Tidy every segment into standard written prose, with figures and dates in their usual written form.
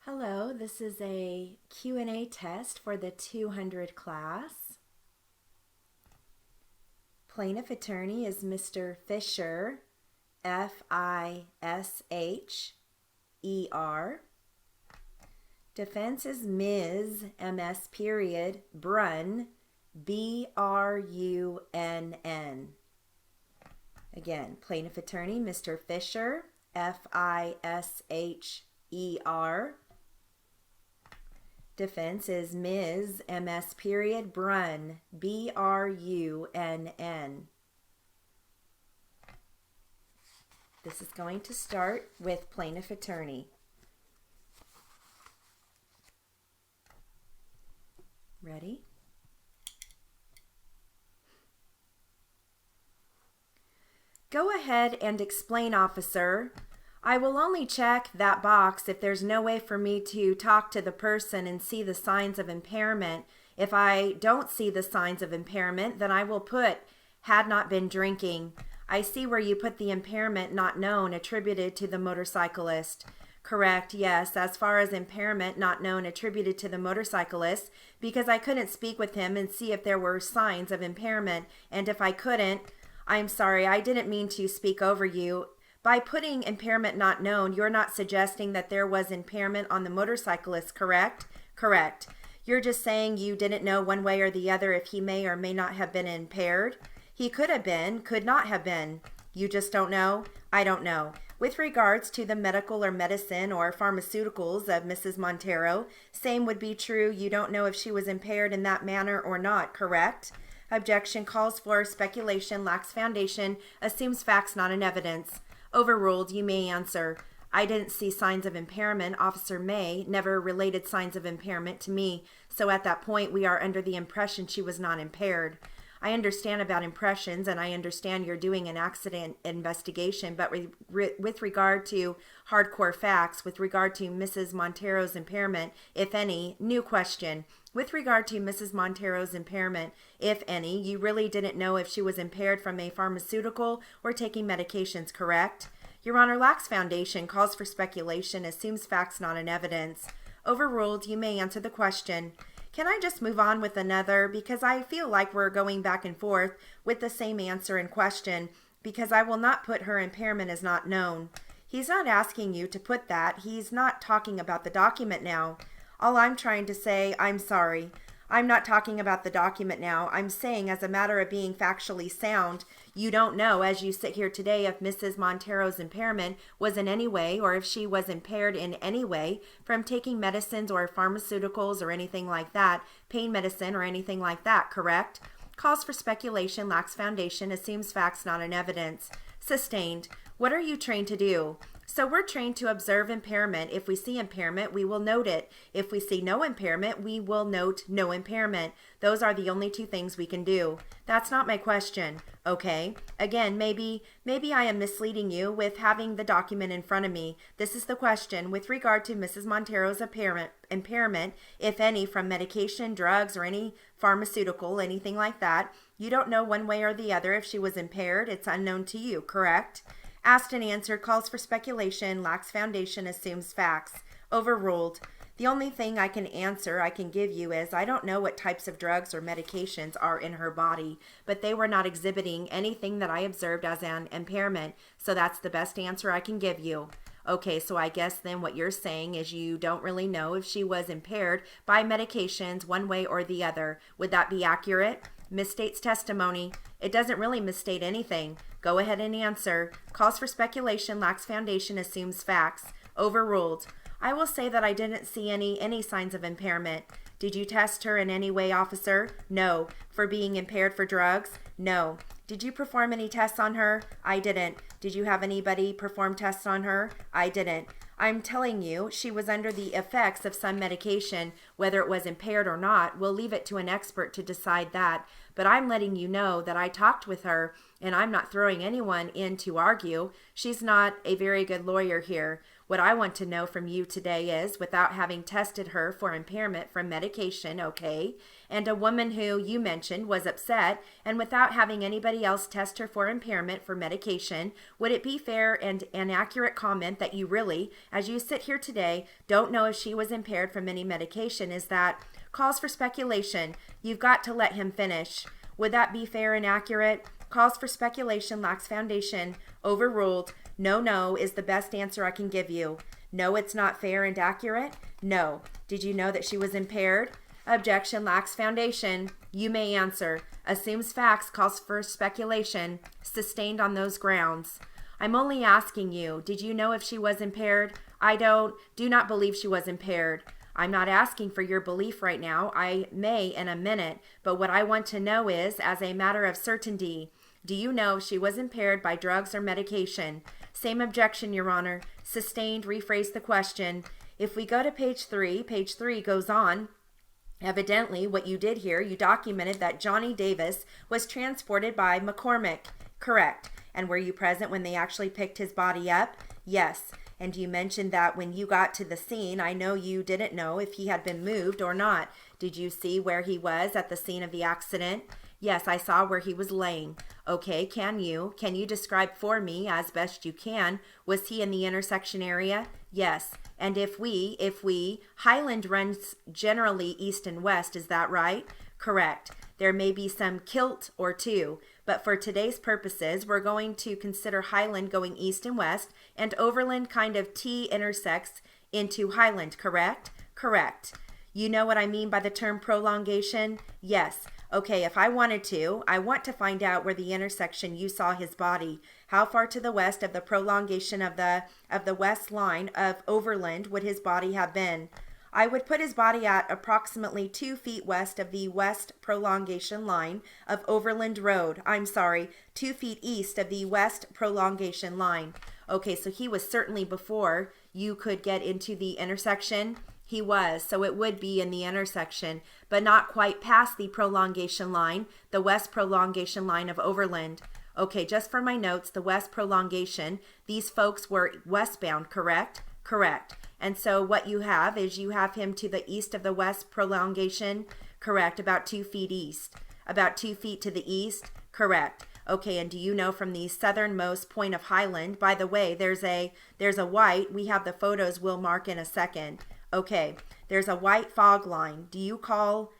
Hello, this is a Q&A test for the 200 class. Plaintiff attorney is Mr. Fisher, Fisher. Defense is Ms. MS period Brunn, Brunn. Again, plaintiff attorney Mr. Fisher, Fisher. Defense is Ms. MS period Brunn, Brunn. This is going to start with plaintiff attorney. Ready? Go ahead and explain, officer. I will only check that box if there's no way for me to talk to the person and see the signs of impairment. If I don't see the signs of impairment, then I will put had not been drinking. I see where you put the impairment not known attributed to the motorcyclist. Correct, yes, as far as impairment not known attributed to the motorcyclist, because I couldn't speak with him and see if there were signs of impairment, and if I couldn't, I'm sorry, I didn't mean to speak over you. By putting impairment not known, you're not suggesting that there was impairment on the motorcyclist, correct? Correct. You're just saying you didn't know one way or the other if he may or may not have been impaired? He could have been, could not have been. You just don't know? I don't know. With regards to the medical or medicine or pharmaceuticals of Mrs. Montero, same would be true. You don't know if she was impaired in that manner or not, correct? Objection calls for speculation, lacks foundation, assumes facts, not an evidence. Overruled. You may answer. I didn't see signs of impairment. Officer May never related signs of impairment to me, so at that point we are under the impression she was not impaired. I understand about impressions, and I understand you're doing an accident investigation, but with regard to hardcore facts, with regard to Mrs. Montero's impairment, if any, new question. With regard to Mrs. Montero's impairment, if any, you really didn't know if she was impaired from a pharmaceutical or taking medications, correct? Your Honor, lacks foundation, calls for speculation, assumes facts, not an evidence. Overruled. You may answer the question. Can I just move on with another? Because I feel like we're going back and forth with the same answer and question, because I will not put her impairment as not known. He's not asking you to put that. He's not talking about the document now. All I'm trying to say, I'm sorry. I'm not talking about the document now. I'm saying as a matter of being factually sound, you don't know as you sit here today if Mrs. Montero's impairment was in any way or if she was impaired in any way from taking medicines or pharmaceuticals or anything like that, pain medicine or anything like that, correct? Calls for speculation, lacks foundation, assumes facts, not an evidence. Sustained. What are you trained to do? So we're trained to observe impairment. If we see impairment, we will note it. If we see no impairment, we will note no impairment. Those are the only two things we can do. That's not my question. Okay. Again, maybe I am misleading you with having the document in front of me. This is the question. With regard to Mrs. Montero's impairment, if any, from medication, drugs, or any pharmaceutical, anything like that, you don't know one way or the other if she was impaired. It's unknown to you, correct? Asked and answered, calls for speculation, lacks foundation, assumes facts. Overruled. The only thing I can give you is I don't know what types of drugs or medications are in her body, but they were not exhibiting anything that I observed as an impairment, so that's the best answer I can give you. Okay, so I guess then what you're saying is you don't really know if she was impaired by medications one way or the other. Would that be accurate? Misstates testimony. It doesn't really misstate anything. Go ahead and answer. Calls for speculation, lacks foundation, assumes facts. Overruled. I will say that I didn't see any signs of impairment. Did you test her in any way, officer? No. For being impaired for drugs? No. Did you perform any tests on her? I didn't. Did you have anybody perform tests on her? I didn't. I'm telling you, she was under the effects of some medication. Whether it was impaired or not, we'll leave it to an expert to decide that. But I'm letting you know that I talked with her, and I'm not throwing anyone in to argue. She's not a very good lawyer here. What I want to know from you today is, without having tested her for impairment from medication, okay, and a woman who you mentioned was upset, and without having anybody else test her for impairment for medication, Would it be fair and an accurate comment that you really, as you sit here today, don't know if she was impaired from any medication? Is that calls for speculation? You've got to let him finish. Would that be fair and accurate? Calls for speculation, lacks foundation, overruled. No is the best answer I can give you. No, it's not fair and accurate. No. Did you know that she was impaired? Objection, lacks foundation. You may answer. Assumes facts, calls for speculation. Sustained on those grounds. I'm only asking you, did you know if she was impaired? Do not believe she was impaired. I'm not asking for your belief right now. I may in a minute, but what I want to know is, as a matter of certainty, do you know if she was impaired by drugs or medication? Same objection, Your Honor. Sustained, rephrase the question. If we go to page 3 goes on. Evidently, what you did here, you documented that Johnny Davis was transported by McCormick. Correct. And were you present when they actually picked his body up? Yes. And you mentioned that when you got to the scene, I know you didn't know if he had been moved or not. Did you see where he was at the scene of the accident? Yes, I saw where he was laying. Okay, can you describe for me as best you can, was he in the intersection area? Yes. And if Highland runs generally east and west, is that right? Correct. There may be some kilt or two, but for today's purposes, we're going to consider Highland going east and west, and Overland kind of T intersects into Highland, correct? Correct. You know what I mean by the term prolongation? Yes. Okay, if I want to find out where the intersection you saw his body. How far to the west of the prolongation of the west line of Overland would his body have been? I would put his body at approximately 2 feet west of the west prolongation line of Overland Road. 2 feet east of the west prolongation line. Okay, so he was certainly before you could get into the intersection. He was, so it would be in the intersection, but not quite past the prolongation line, the west prolongation line of Overland. Okay, just for my notes, the west prolongation, these folks were westbound, correct? Correct. And so what you have is you have him to the east of the west prolongation, correct, about 2 feet east. About 2 feet to the east, correct. Okay, and do you know from the southernmost point of Highland, by the way, there's a white, we have the photos we'll mark in a second. Okay, there's a white fog line. Do you call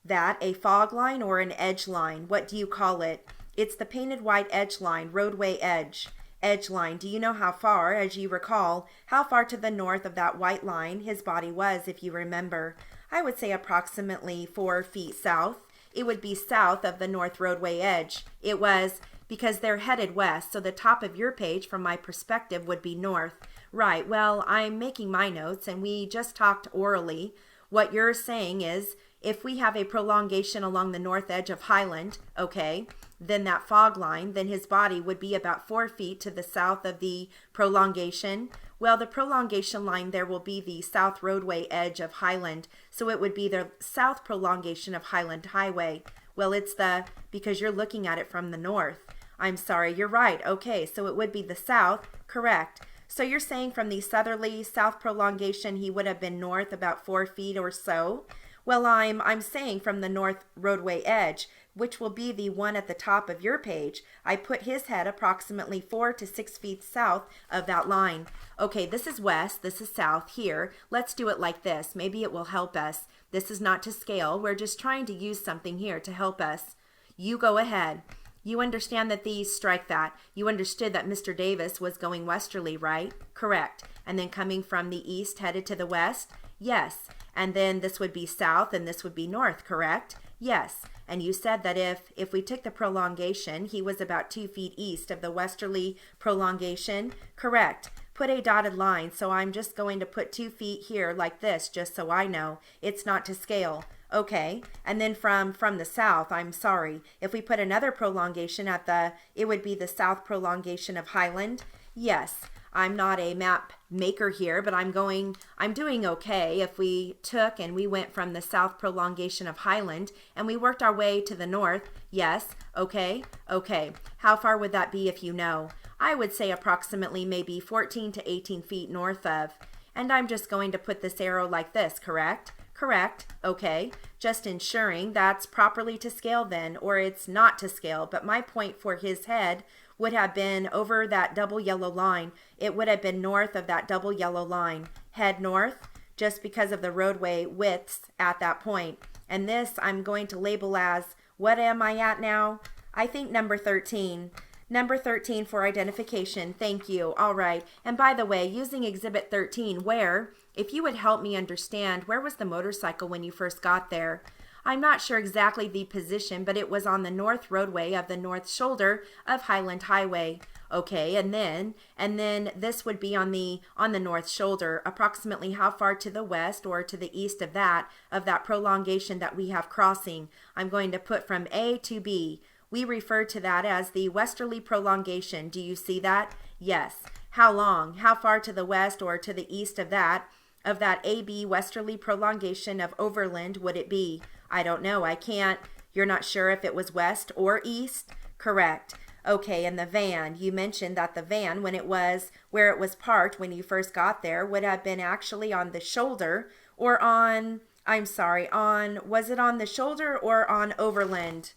that a fog line or an edge line? What do you call it? It's the painted white edge line, roadway edge. Edge line. Do you know how far, as you recall, how far to the north of that white line his body was, if you remember? I would say approximately 4 feet south. It would be south of the north roadway edge. It was because they're headed west, so the top of your page, from my perspective, would be north. Right, well, I'm making my notes, and we just talked orally. What you're saying is, if we have a prolongation along the north edge of Highland, okay, then that fog line, then his body would be about 4 feet to the south of the prolongation. Well, the prolongation line there will be the south roadway edge of Highland, so it would be the south prolongation of Highland Highway. Well, because you're looking at it from the north. I'm sorry, you're right. Okay, so it would be the south, correct. So you're saying from the southerly south prolongation, he would have been north about 4 feet or so? Well, I'm saying from the north roadway edge, which will be the one at the top of your page, I put his head approximately 4 to 6 feet south of that line. Okay, this is west, this is south here. Let's do it like this. Maybe it will help us. This is not to scale. We're just trying to use something here to help us. You go ahead. You understand that strike that. You understood that Mr. Davis was going westerly, right? Correct. And then coming from the east headed to the west? Yes. And then this would be south and this would be north, correct? Yes. And you said that if we took the prolongation, he was about 2 feet east of the westerly prolongation? Correct. Put a dotted line, so I'm just going to put 2 feet here like this, just so I know. It's not to scale. Okay, and then from the south, I'm sorry, if we put another prolongation it would be the south prolongation of Highland? Yes, I'm not a map maker here, but I'm doing okay. If we took and we went from the south prolongation of Highland and we worked our way to the north, yes, okay. How far would that be if you know? I would say approximately maybe 14 to 18 feet north of, and I'm just going to put this arrow like this, correct? Correct. Okay. Just ensuring that's properly to scale then, or it's not to scale. But my point for his head would have been over that double yellow line. It would have been north of that double yellow line. Head north just because of the roadway widths at that point. And this I'm going to label as, what am I at now? I think number 13. Number 13 for identification. Thank you. All right. And by the way, using Exhibit 13, where, if you would help me understand, where was the motorcycle when you first got there? I'm not sure exactly the position, but it was on the north roadway of the north shoulder of Highland Highway. Okay, and then this would be on the north shoulder. Approximately how far to the west or to the east of that prolongation that we have crossing? I'm going to put from A to B. We refer to that as the westerly prolongation. Do you see that? Yes. How long? How far to the west or to the east of that AB westerly prolongation of overland would it be? I don't know. I can't. You're not sure if it was west or east? Correct. Okay, and the van, you mentioned that the van, when it was where it was parked when you first got there, would have been actually on the shoulder or on, was it on the shoulder or on overland?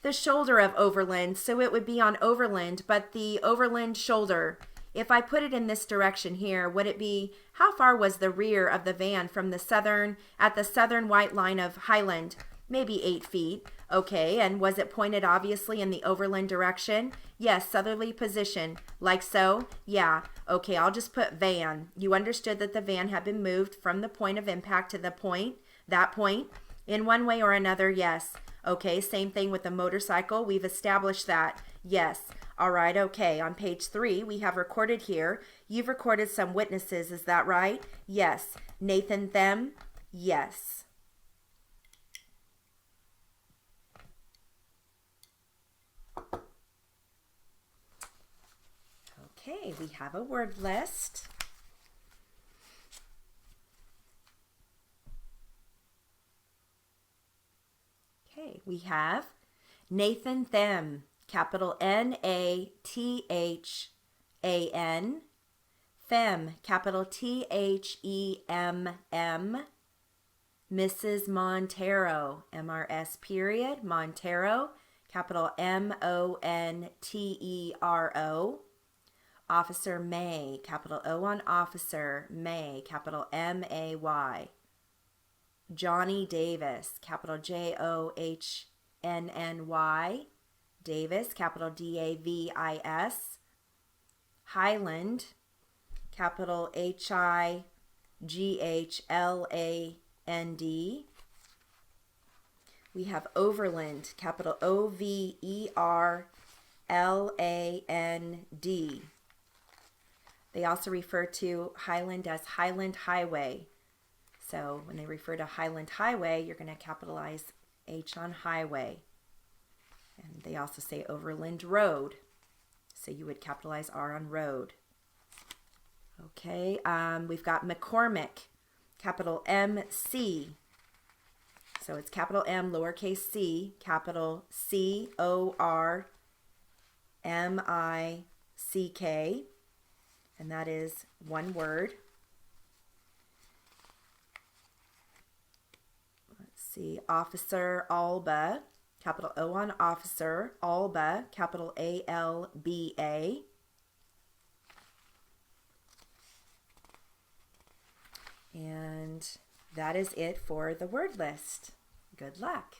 The shoulder of overland, so it would be on overland, but the overland shoulder. If I put it in this direction here, would it be, how far was the rear of the van from the southern white line of Highland? Maybe 8 feet. Okay, and was it pointed obviously in the overland direction? Yes, southerly position. Like so? Yeah. Okay, I'll just put van. You understood that the van had been moved from the point of impact to the point, that point, in one way or another, yes. Okay, same thing with the motorcycle. We've established that. Yes. All right, okay. On page 3, we have recorded here. You've recorded some witnesses, is that right? Yes. Nathan, them? Yes. Okay, we have a word list. Okay, we have Nathan, them, capital Nathan, them, capital THEMM, Mrs. Montero, MRS period, Montero, capital MONTERO, Officer May, capital O on officer, May, capital MAY. Johnny Davis, capital JOHNNY, Davis, capital DAVIS. Highland, capital HIGHLAND. We have Overland, capital OVERLAND. They also refer to Highland as Highland Highway. So when they refer to Highland Highway, you're going to capitalize H on highway. And they also say Overland Road. So you would capitalize R on road. Okay, we've got McCormick, capital MC. So it's capital M, lowercase c, capital CORMICK. And that is one word. Let's see, Officer Alba, capital O on officer, Alba, capital ALBA. And that is it for the word list. Good luck.